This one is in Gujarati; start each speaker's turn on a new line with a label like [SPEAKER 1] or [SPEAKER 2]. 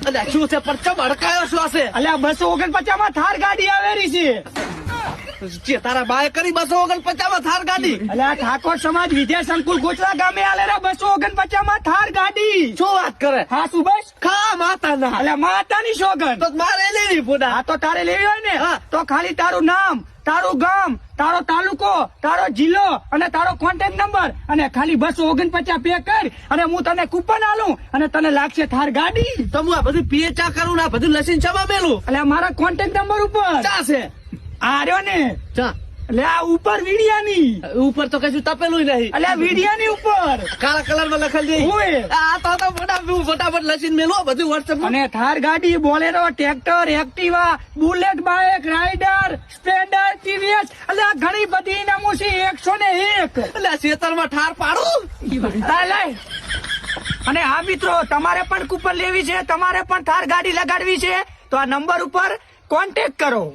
[SPEAKER 1] અલ્યા શું છે પરચો ભડકાયો શું હશે?
[SPEAKER 2] અલ્યા 249 માં થાર ગાડી આવેલી છે.
[SPEAKER 1] જે તારા બાએ કરી 249 માં થાર ગાડી?
[SPEAKER 2] અલ્યા ઠાકોર સમાજ વિદ્યા સંકુલ ગોચરા ગામે આલેલા 249 માં થાર ગાડી.
[SPEAKER 1] શું વાત કરે?
[SPEAKER 2] હા સુભાષ,
[SPEAKER 1] ખા માતા ના.
[SPEAKER 2] અલ્યા માતાની સોગન.
[SPEAKER 1] તો મારે લેવી પુડા.
[SPEAKER 2] હા તો તારે લેવી હોય ને
[SPEAKER 1] હા.
[SPEAKER 2] તો ખાલી તારું નામ, તારું ગામ, તારો તાલુકો, તારો જિલ્લો અને તારો કોન્ટેક્ટ નંબર અને ખાલી 249 પે કર અને હું તને કૂપન આલું અને તને લાગશે થાર ગાડી.
[SPEAKER 1] તો હું આ બધું પીએચા કરું ને આ બધું લસીન ચમા મેલું.
[SPEAKER 2] એટલે મારા કોન્ટેક્ટ નંબર ઉપર
[SPEAKER 1] ચા છે?
[SPEAKER 2] આ રહ્યો ને,
[SPEAKER 1] ચા
[SPEAKER 2] એટલે આ ઉપર વીડિયાની
[SPEAKER 1] ઉપર તો કશું તપેલું નહીં.
[SPEAKER 2] એટલે વીડિયાની ઉપર
[SPEAKER 1] કાળા કલર માં લખેલ છે.
[SPEAKER 2] ઓય.
[SPEAKER 1] આ તો ફટાફટ લસીન મેલું બધું વોટ્સએપ માં.
[SPEAKER 2] અને થાર ગાડી, Bolero, tractor, Activa, bullet bike, rider, Splendor, TVS, એટલે આ ઘણી બધી ઇનામો છે 101.
[SPEAKER 1] એટલે ખેતર માં ઠાર પાડું.
[SPEAKER 2] લાય. અને હા મિત્રો, તમારે પણ કૂપન લેવી છે, તમારે પણ થાર ગાડી લગાડવી છે તો આ નંબર ઉપર કોન્ટેક્ટ કરો.